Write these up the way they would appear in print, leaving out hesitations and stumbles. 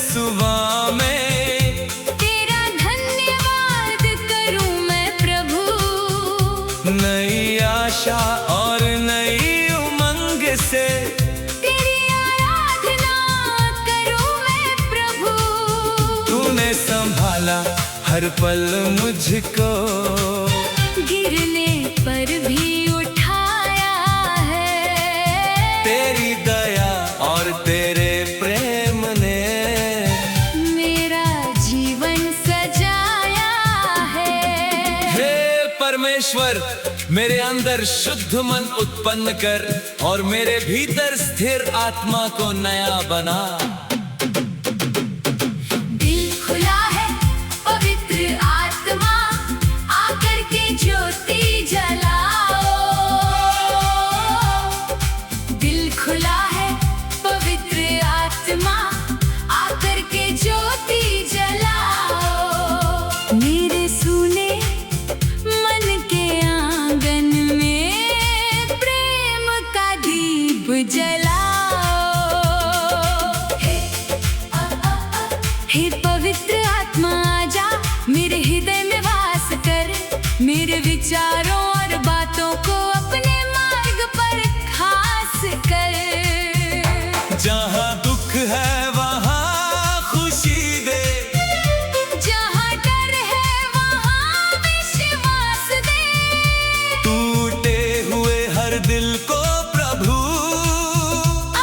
सुबह में तेरा धन्यवाद करूं मैं प्रभु। नई आशा और नई उमंग से तेरी आराधना करूं मैं प्रभु। तूने संभाला हर पल मुझको, गिरने पर भी उठाया है। तेरी दया और तेरे प्रेम ने मेरा जीवन सजाया है। हे परमेश्वर, मेरे अंदर शुद्ध मन उत्पन्न कर और मेरे भीतर स्थिर आत्मा को नया बना। दिल खुला है पवित्र आत्मा, आकर के ज्योति जलाओ। दिल खुला है पवित्र आत्मा, आकर के ज्योति जलाओ। मेरे सुने मन के आंगन में प्रेम का दीप जलाओ। हे पवित्र आत्मा आजा, मेरे हृदय में वास कर। मेरे विचारों और बातों को अपने मार्ग पर खास कर। जहाँ दुख है वहाँ खुशी दे, जहाँ डर है वहाँ विश्वास दे। टूटे हुए हर दिल को प्रभु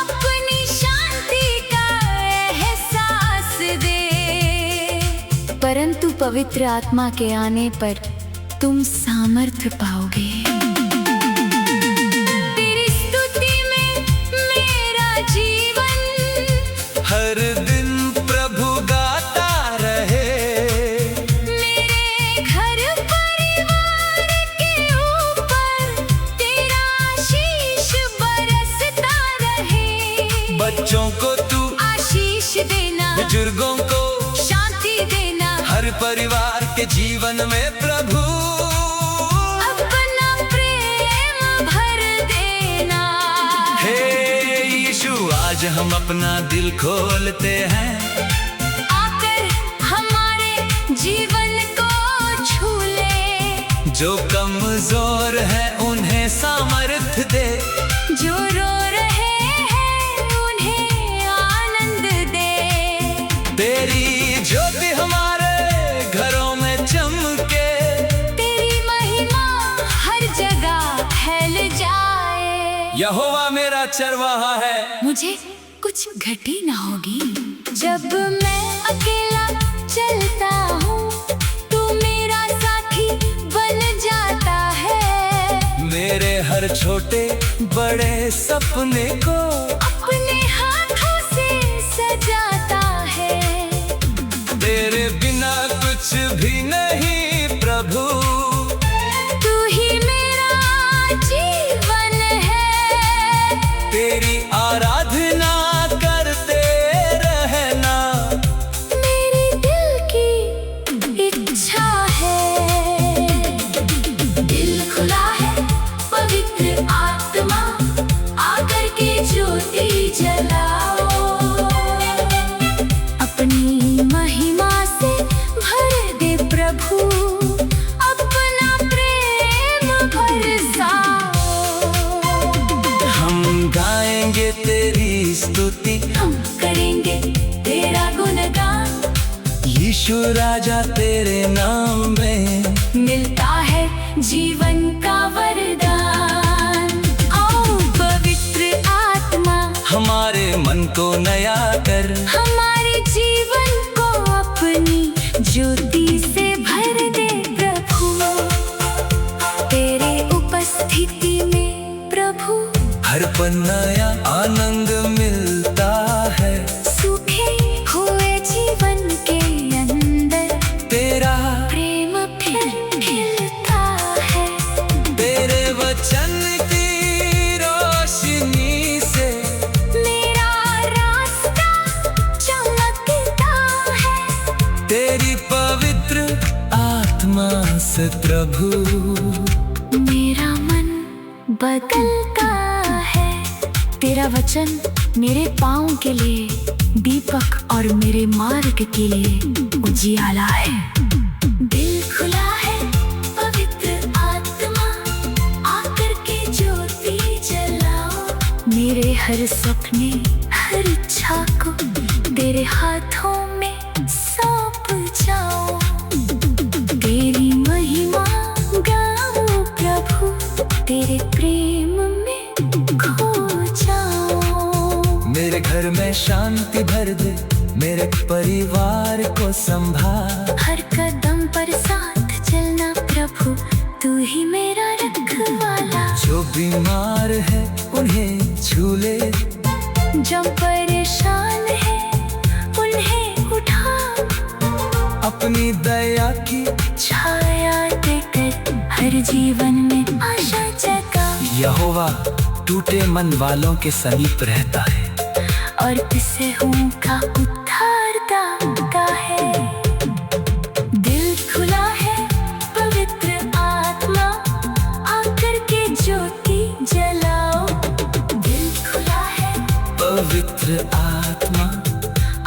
अपनी शांति का एहसास दे। परंतु पवित्र आत्मा के आने पर तुम सामर्थ्य पाओगे। तेरी स्तुति में मेरा जीवन हर दिन प्रभु गाता रहे। मेरे घर परिवार के ऊपर तेरा आशीष बरसता रहे। बच्चों को तू आशीष देना, बुजुर्गों को शांति देना, हर परिवार के जीवन में प्रभु अपना प्रेम भर देना। हे यीशु, आज हम अपना दिल खोलते हैं। आकर हमारे जीवन को छू ले। जो कमजोर है उन्हें सामर्थ्य दे। जो रो रहे हैं उन्हें आनंद दे। तेरी ज्योति हमारे घरों में चमके। तेरी महिमा हर जगह फैल जाए। यहोवा मेरा चरवाहा है, मुझे कुछ घटी ना होगी। जब मैं अकेला चलता हूँ तू मेरा साथी बन जाता है। मेरे हर छोटे बड़े सपने को अपने हाथों से सजाता है। तेरे बिना कुछ भी नहीं प्रभु। तू ही मेरा जीवन है। तेरी आराधना करते रहना मेरे दिल की इच्छा है। दिल खुला है पवित्र आत्मा, आकर के ज्योति जलाओ। अपनी महिमा से भर दे प्रभु, अपना प्रेम बरसाओ। हम गाएंगे तेरी स्तुति, हम करेंगे तेरा गुणगान। यीशु राजा तेरे नाम में मिलता है जीवन का वरदान। आओ पवित्र आत्मा, हमारे मन को नया कर। हमारे जीवन को अपनी ज्योति से भर दे प्रभु। तेरे उपस्थिति में प्रभु हर पल नया आनंद मिलता है। सूखे हुए जीवन के अंदर तेरा प्रेम फिर खिलता है। तेरे वचन की रोशनी से मेरा रास्ता चमकता है। तेरी पवित्र आत्मा से प्रभु मेरा मन बदलता है। तेरा वचन मेरे पाँव के लिए दीपक और मेरे मार्ग के लिए उजियाला है। दिल खुला है पवित्र आत्मा, आकर के ज्योति जलाओ। मेरे हर सपने हर इच्छा को तेरे हाथों में सौंप जाओ। तेरी महिमा गाओ प्रभु, तेरे प्रेम में खो जाओ। मेरे घर में शांति भर दे, मेरे परिवार को संभाल। हर कदम पर साथ चलना प्रभु, तू ही मेरा रखवाला। जो बीमार है उन्हें छू ले, जो परेशान है उन्हें उठा। अपनी दया की छाया देकर हर जीवन में आशा जगा। यहोवा टूटे मन वालों के समीप रहता है, और पिसहू का उद्धार दाता है। दिल खुला है पवित्र आत्मा, आकर के ज्योति जलाओ। दिल खुला है पवित्र आत्मा,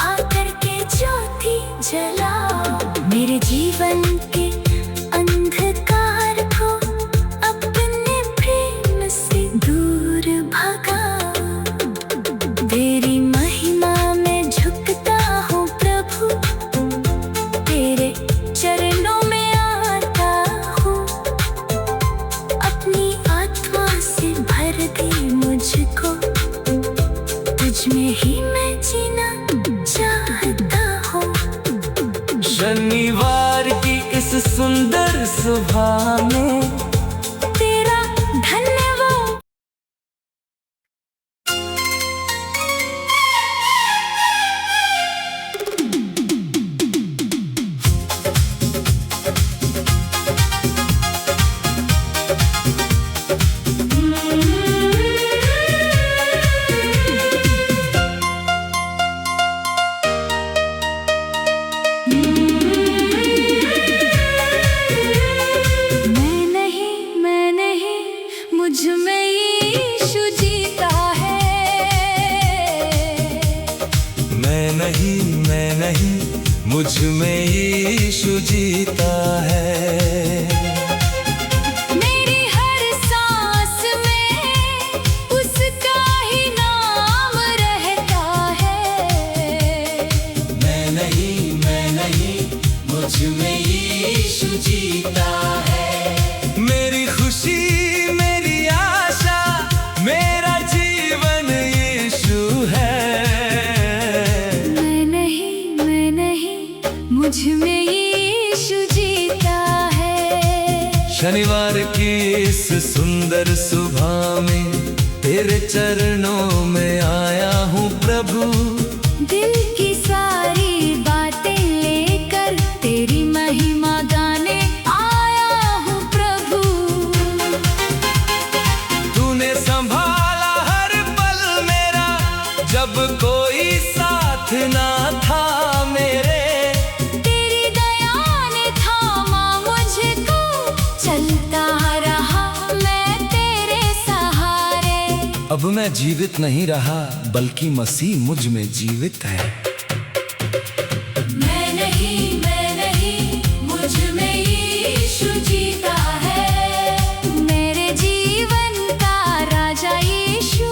आकर के ज्योति जलाओ। मेरे जीवन के अंधकार को अपने प्रेम से दूर भगाओ। तेरी महिमा में झुकता हूँ प्रभु, तेरे चरणों में आता हूँ। अपनी आत्मा से भर दे मुझको, तुझ में ही मैं जीना चाहता हूँ। शनिवार की इस सुंदर सुबह में तेरा धन्यवाद। मैं नहीं, मुझ में यीशु जीता है। मैं नहीं, मुझ में यीशु जीता है। मेरी हर सांस में उसका ही नाम रहता है। मैं नहीं, मुझ में यीशु जीता है। मेरी खुशी मेरी आशा, मेरा जीवन यीशु है। मैं नहीं, मुझ में यीशु जीता है। शनिवार की इस सुंदर सुबह में तेरे चरणों में आया हूँ प्रभु। दिल की सारी बातें लेकर तेरी महिमा गाने आया हूँ प्रभु। तूने संभाला हर पल मेरा, जब कोई साथ ना था मेरे। तेरी दया ने थामा मुझको, चलता रहा मैं तेरे सहारे। अब मैं जीवित नहीं रहा, बल्कि मसीह मुझ में जीवित है। मैं नहीं, मुझ में यीशु जीता है। मेरे जीवन का राजा यीशु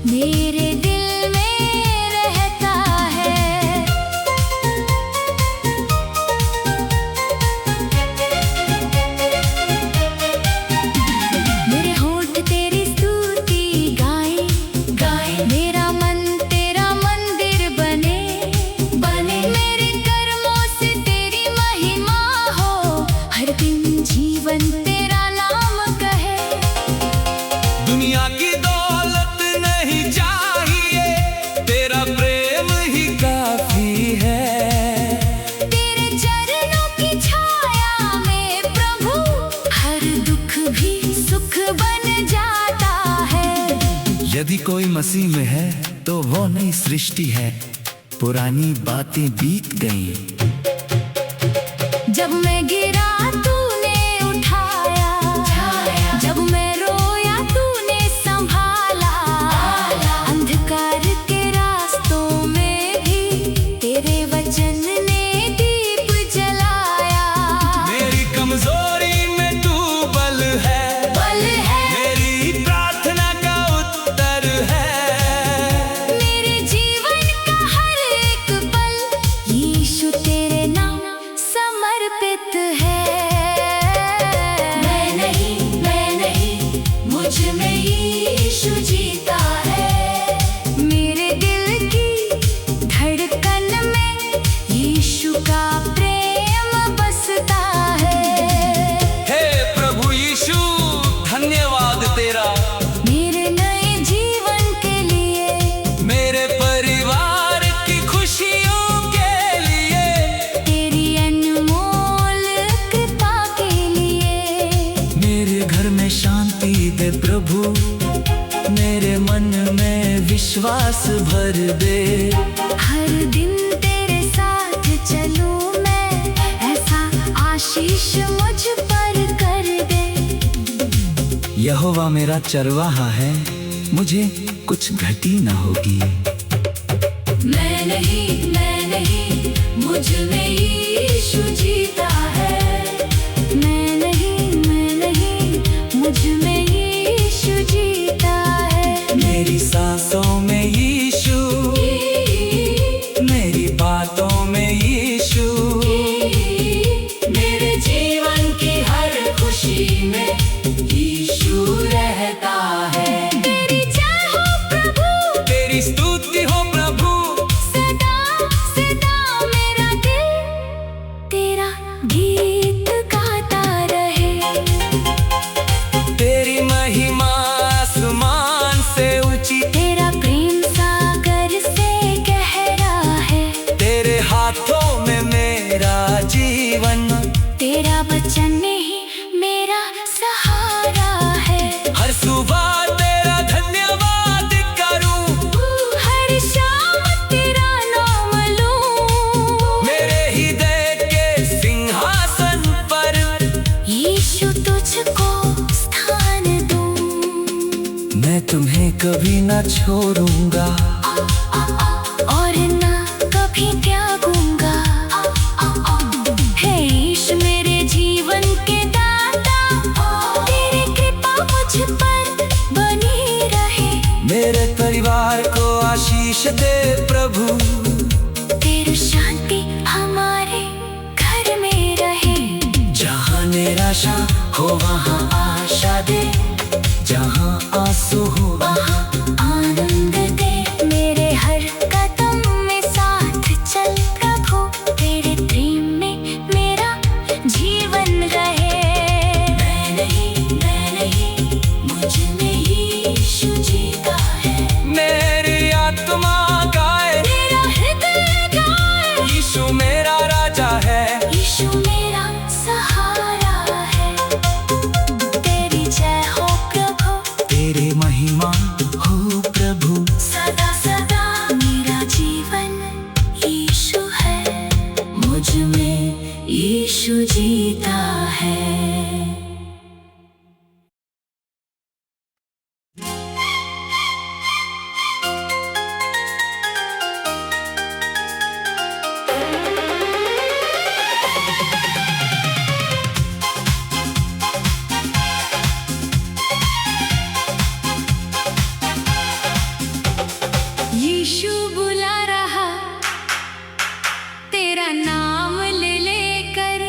मेरे दिल में रहता है। मेरे होंठ तेरी स्तुति गाए, मेरा मन तेरा मंदिर बने। मेरे कर्मों से तेरी महिमा हो, हर दिन जीवन तेरा नाम कहे। दुनिया की दौलत नहीं चाहिए, तेरा प्रेम ही काफी है। तेरे चरणों की छाया में प्रभु, हर दुख भी सुख बन जाता है। यदि कोई मसीह में है तो वो नई सृष्टि है, पुरानी बातें बीत गईं। जब मैं गिरा तूने उठाया, जब मैं रोया तूने संभाला। अंधकार के रास्तों में यीशु जीता है। मेरे दिल की धड़कन में यीशु का प्रेम बसता है। हे प्रभु यीशु, धन्यवाद तेरा मेरे नए जीवन के लिए, मेरे परिवार की खुशियों के लिए, तेरी अनमोल कृपा के लिए। मेरे घर में शांति दे प्रभु, मेरे मन में विश्वास भर दे। हर दिन तेरे साथ चलूं मैं, ऐसा आशीष मुझ पर कर दे। यहोवा मेरा चरवाहा है, मुझे कुछ घटी न होगी। मैं नहीं, मुझ में यीशु जीता है। मैं नहीं, मुझ में यीशु जीता है। मेरी सांसों में यीशु, मेरी बातों में यीशु, मेरे जीवन की हर खुशी में यीशु रहता है। तेरी जय हो प्रभु, तेरी स्तुति हो प्रभु, सदा सदा मेरा दिल तेरा गीत गाता रहे। तेरी महिमा आसमान से ऊंची, तेरा प्रेम सागर से गहरा है। तेरे हाथों में मेरा जीवन, तेरा वचन ही मेरा सहारा है। हर सुबह तेरा धन्यवाद करूं, हर शाम तेरा नाम लूं। मेरे हृदय के सिंहासन पर यीशु तुझको स्थान दूं। मैं तुम्हें कभी न छोड़ूंगा। और ना कभी त्यागूंगा। हे यीशु मेरे जीवन के दाता, तेरी कृपा मुझ पर बनी रहे। मेरे परिवार को आशीष दे प्रभु, तेरी शांति हमारे घर में रहे। जहाँ निराशा हो वहाँ आशा दे, जहाँ आंसू हो वहाँ आनंद दे। मेरे हर कदम में साथ चल प्रभु, तेरे प्रेम में मेरा जीवन रहे। मैं नहीं, मुझ में यीशु जीता है। मेरी आत्मा गाए, मेरा हृदय गाए, यीशु मेरा राजा है। यीशु मेरा सहारा है। तेरी जय हो प्रभु, तेरी महिमा हो प्रभु, सदा सदा मेरा जीवन यीशु है। मुझ में यीशु जीता है। यीशु बुला रहा तेरा नाम ले लेकर।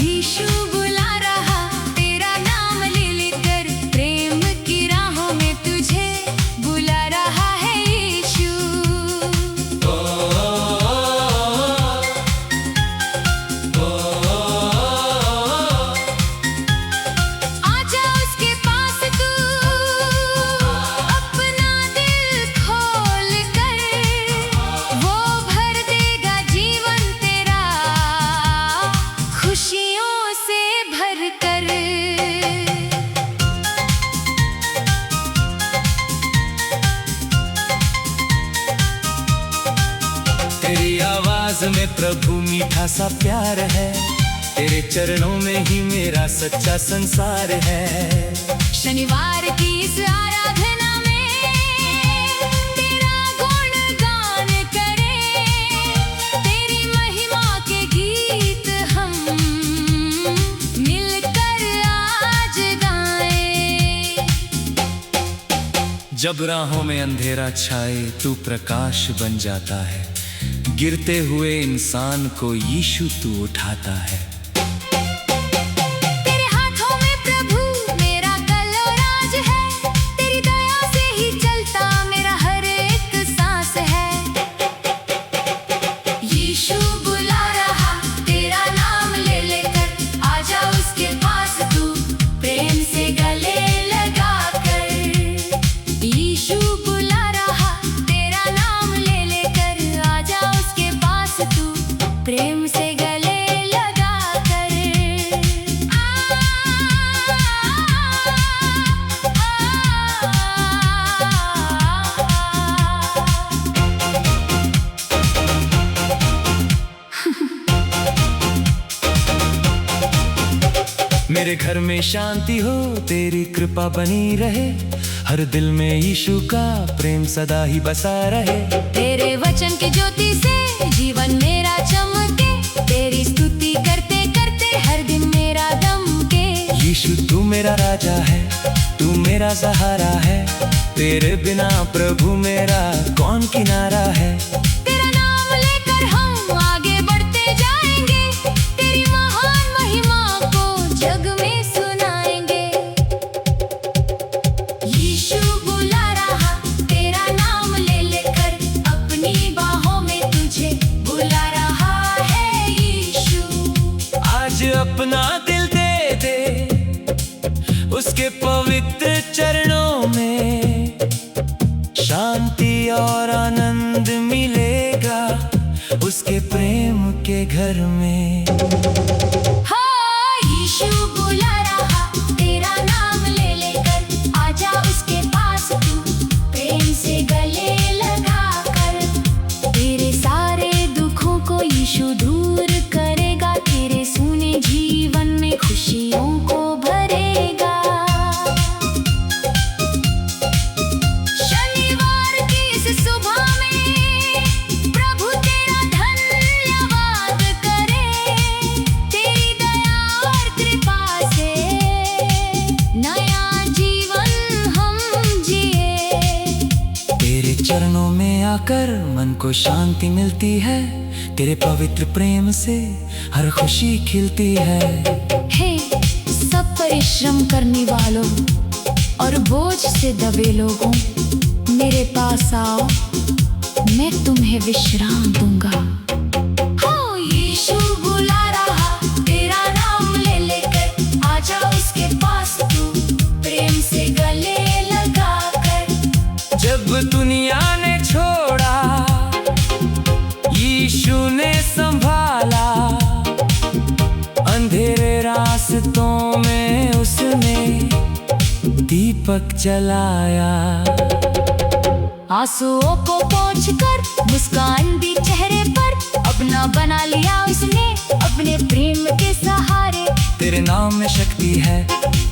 यीशु बुला रहा तेरा नाम ले लेकर। प्रेम की राहों में तुझे बुला रहा है यीशु। आजा उसके पास तू, अपना दिल खोल कर। वो भर देगा जीवन तेरा, खुशियों से भर कर। तेरी आवाज में प्रभु मीठा सा प्यार है, तेरे चरणों में ही मेरा सच्चा संसार है। शनिवार की इस आराधना में तेरा गुणगान करें। तेरी महिमा के गीत हम मिलकर आज गाएं। जब राहों में अंधेरा छाए तू प्रकाश बन जाता है, गिरते हुए इंसान को यीशु तू उठाता है। तेरे हाथों में प्रभु मेरा कल मेरे घर में शांति हो, तेरी कृपा बनी रहे, हर दिल में यीशु का प्रेम सदा ही बसा रहे। तेरे वचन के ज्योति से जीवन मेरा चमके, तेरी स्तुति करते करते हर दिन मेरा दमके। यीशु तू मेरा राजा है, तू मेरा सहारा है, तेरे बिना प्रभु मेरा कौन किनारा है। तेरा नाम लेकर हम आगे बढ़ते जाएंगे, तेरी महान महिमा को जग में सुनाएंगे। यीशु बुला रहा तेरा नाम ले लेकर, अपनी बाहों में तुझे बुला रहा है यीशु। आज अपना दिल दे दे उसके पवित्र चरणों में, शांति और आनंद मिलेगा उसके प्रेम के घर में। हाँ, यीशु बुला रहा तेरा नाम ले लेकर, आजा उसके पास तू प्रेम से गले लगा कर। तेरे सारे दुखों को यीशु दूर करेगा, तेरे सूने जीवन में खुशियों को भरेगा। शनिवार की इस सुबह में प्रभु तेरा धन्यवाद करे, तेरी दया और कृपा से नया जीवन हम जिए। तेरे चरणों में आकर मन को शांति मिलती है, तेरे पवित्र प्रेम से हर खुशी खिलती है। हे सब परिश्रम करने वालों और बोझ से दबे लोगों, मेरे पास आओ, मैं तुम्हें विश्राम दूंगा। हो यीशु बुला रहा तेरा नाम ले लेकर, आजा उसके पास तू प्रेम से गले लगा कर। जब दुनिया ने छोड़ा यीशु ने संभाला, अंधेरे रास्तों में उसने दीपक जलाया। आंसुओं को पोंछकर मुस्कान दी चेहरे पर, अपना बना लिया उसने अपने प्रेम के सहारे। तेरे नाम में शक्ति है,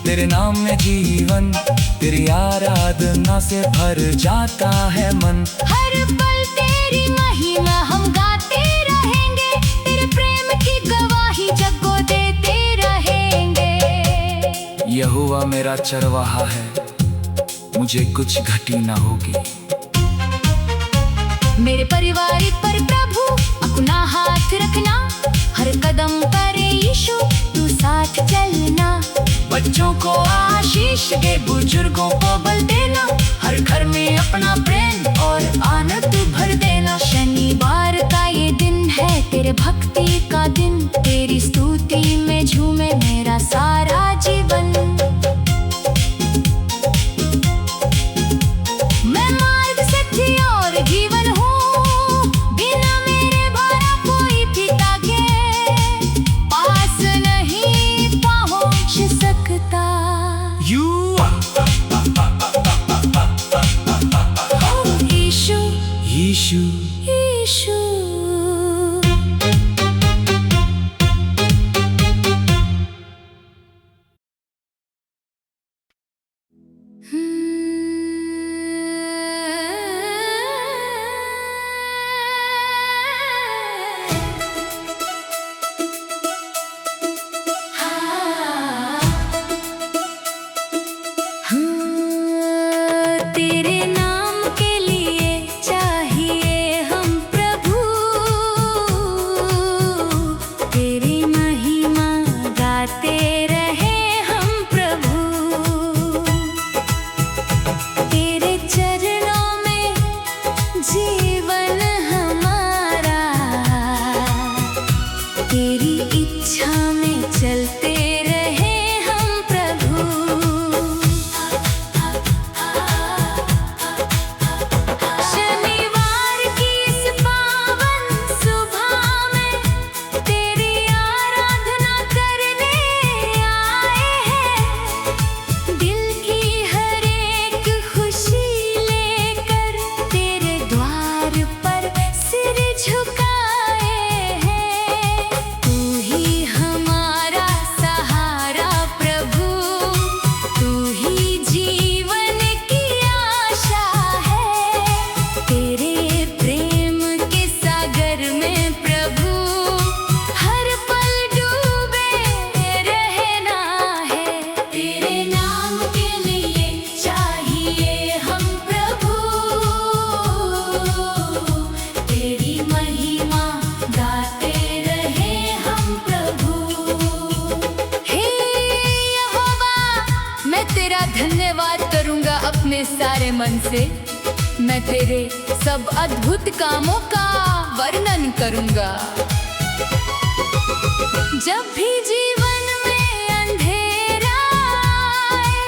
तेरे नाम में जीवन, तेरी आराधना से भर जाता है मन। हर पल तेरी महिमा हम गाते रहेंगे, तेरे प्रेम की गवाही जग को देते रहेंगे। यहोवा मेरा चरवाहा है, मुझे कुछ घटी ना होगी। मेरे परिवार पर प्रभु अपना हाथ रखना, हर कदम पर यीशु तू साथ चलना। बच्चों को आशीष दे, बुजुर्गों को बल देना, हर घर में अपना प्रेम और आनंद भर देना। शनिवार का ये दिन है तेरे भक्ति का दिन, तेरी स्तुति में झूमे मेरा सारा जीवन। मैं मार्ग सत्य और जीवन हूँ, बिना मेरे भरा कोई पिता के पास नहीं पहुँच सकता। यीशु यीशु अपने सारे मन से मैं तेरे सब अद्भुत कामों का वर्णन करूंगा। जब भी जीवन में अंधेरा आए,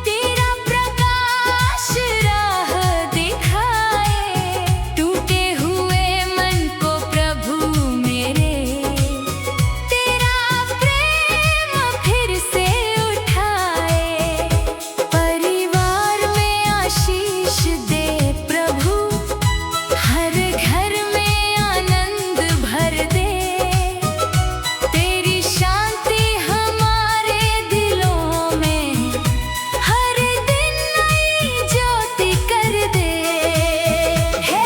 तेरा प्रकाश राह दिखाए। टूटे हुए मन को प्रभु मेरे, तेरा प्रेम फिर से उठाए। परिवार में आशीष दे प्रभु, हर घर में आनंद भर दे। तेरी शांति हमारे दिलों में हर दिन नई ज्योति कर दे। हे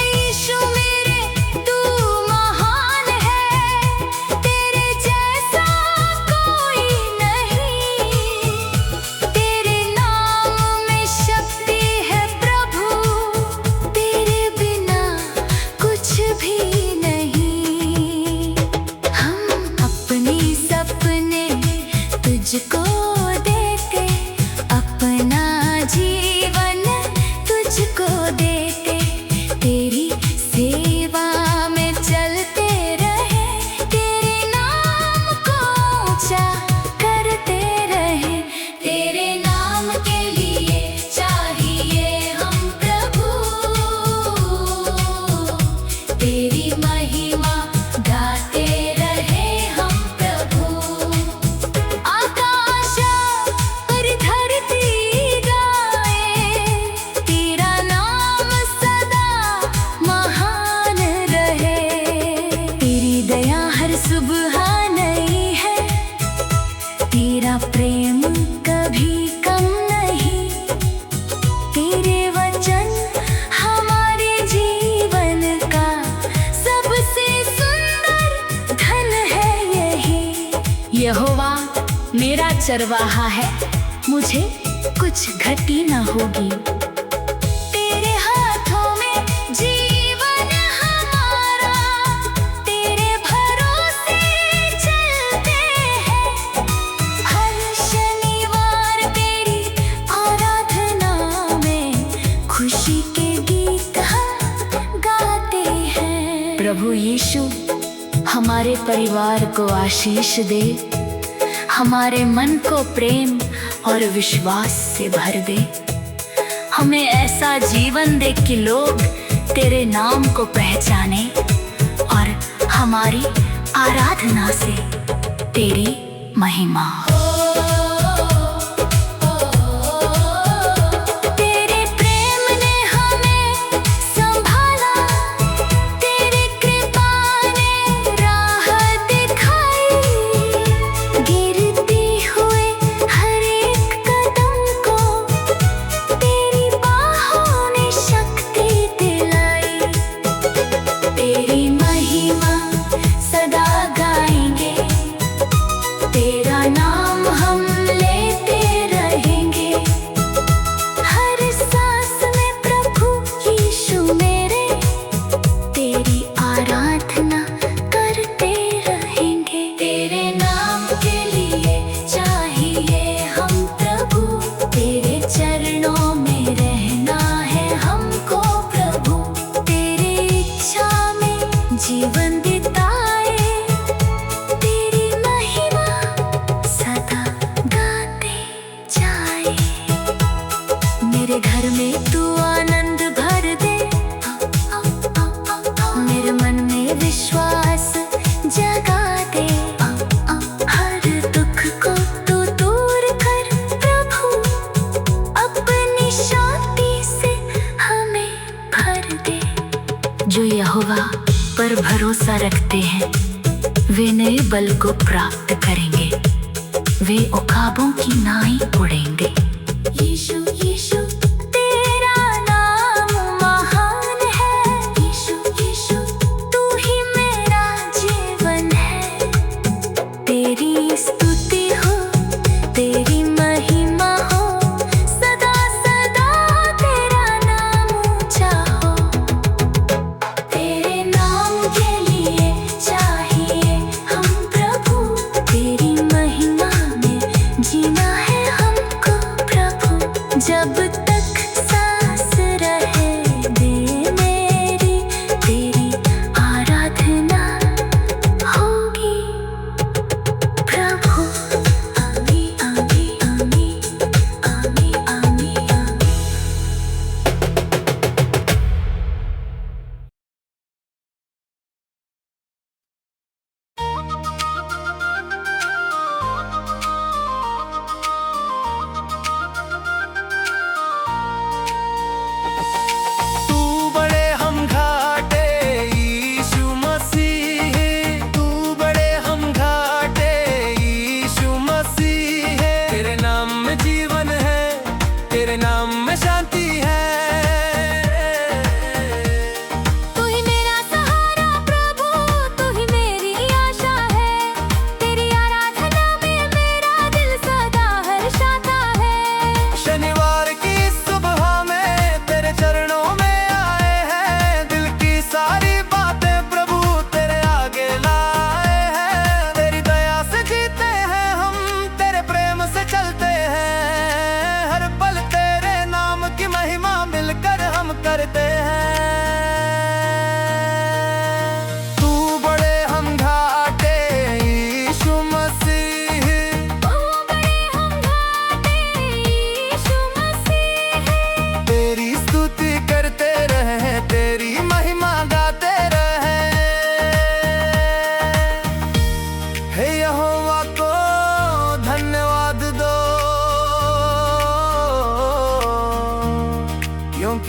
यीशु मेरे, तू महान है, तेरे जैसा कोई नहीं। तेरे नाम में शक्ति है प्रभु, तेरे बिना कुछ भी नहीं। हम अपनी सपने तुझको देते, अपना जीवन तुझको देते। तेरी सेवा में चलते रहे, तेरे नाम को ऊंचा करते रहे। तेरे नाम के लिए चाहिए हम प्रभु, तेरी महिमा गाते रहे हम प्रभु। आकाश और धरती गाए, तेरा नाम सदा महान रहे। तेरी दया हर सुबह नई है, तेरा प्रेम कभी कम नहीं। तेरे वचन हमारे जीवन का सबसे सुंदर धन है यही। यहोवा मेरा चरवाहा है, मुझे कुछ घटी न होगी। तेरे हाथों में जीवन हमारा, तेरे भरोसे चलते हैं। हर शनिवार तेरी आराधना में खुशी के गीत हम गाते हैं। प्रभु यीशु हमारे परिवार को आशीष दे, हमारे मन को प्रेम और विश्वास से भर दे। हमें ऐसा जीवन दे कि लोग तेरे नाम को पहचाने और हमारी आराधना से तेरी महिमा हो। तेरे प्रेम ने हमें संभाला, तेरी कृपा ने राह दिखाई। गिरते हुए हर एक कदम को तेरी बाहों ने शक्ति दिलाई। तेरी महिमा सदा गाएंगे, तेरा नाम हम लेते रहेंगे। हर सांस में प्रभु यीशु मेरे, तेरी आराधना करते रहेंगे। तेरे नाम के लिए चाहिए हम प्रभु, तेरे चरणों में रहना है हमको प्रभु। तेरी इच्छा में जीवन बिताए, तेरी महिमा सदा गाते जाए। मेरे घर में तू आनंद भर दे, मेरे मन में विश्वास जगा दे। हर दुख को तू दूर कर प्रभु, अपनी शांति से हमें भर दे। जो यहोवा पर भरोसा रखते हैं, वे नए बल को प्राप्त करेंगे, वे उकाबों की नाई उड़ेंगे। यीशु यीशु तेरा नाम महान है। यीशु यीशु तू ही मेरा जीवन है। तेरी स्तुति हो, तेरी महिमा हो, सदा सदा तेरा नाम ऊंचा हो। तेरे नाम के लिए चाहिए हम प्रभु, तेरी महिमा में जीना है हमको प्रभु। जब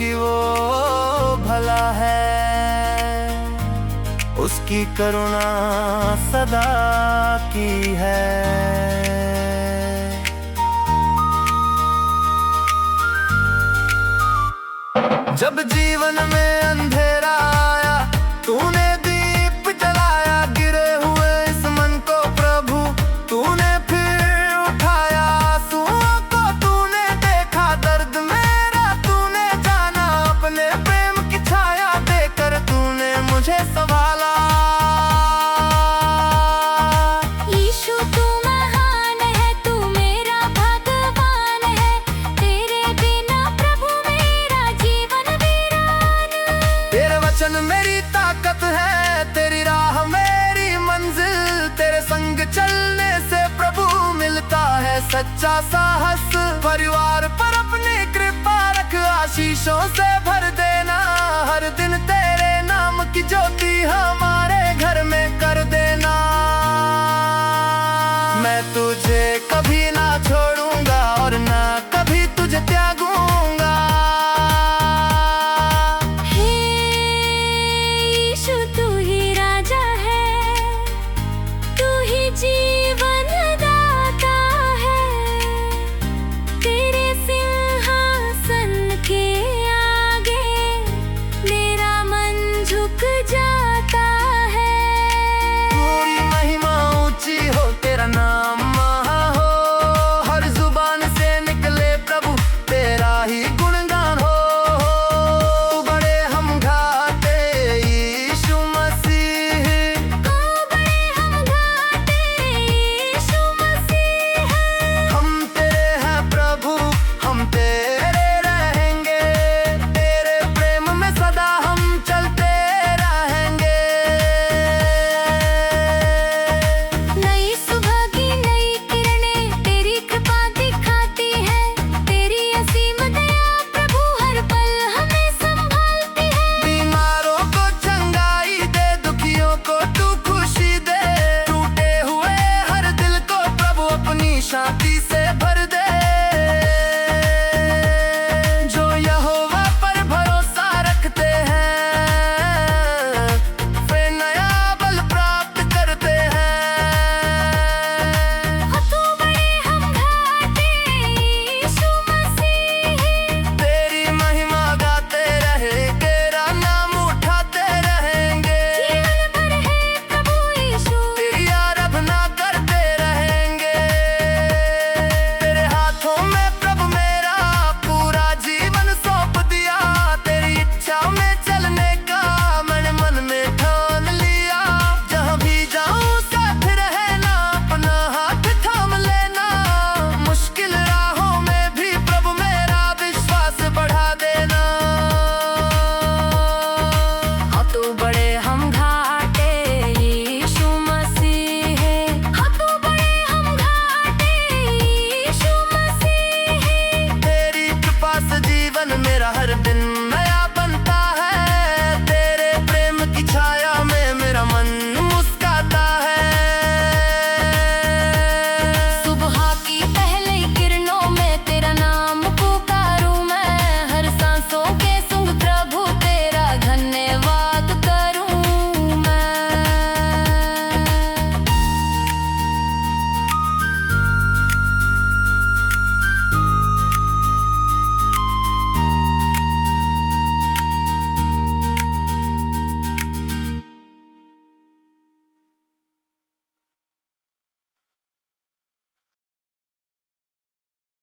क्योंकि वो भला है, उसकी करुणा सदा की है। जब जीवन में अंधेरा आया, तूने दीप जलाया, गिरे हुए इस मन को प्रभु तूने फिर उठाया। आंसुओं को तूने देखा, दर्द मेरा तूने जाना, अपने प्रेम की छाया देकर तूने मुझे संभाला। यीशु तू महान है, तू मेरा भगवान है, तेरे बिना प्रभु मेरा जीवन वीरान। तेरे वचन मेरी ताकत है, तेरी राह मेरी मंजिल, तेरे संग चलने से प्रभु मिलता है सच्चा साहस। परिवार पर अपनी कृपा रख, आशीषों से भर देना, हर दिन तेरे नाम की ज्योति हमारी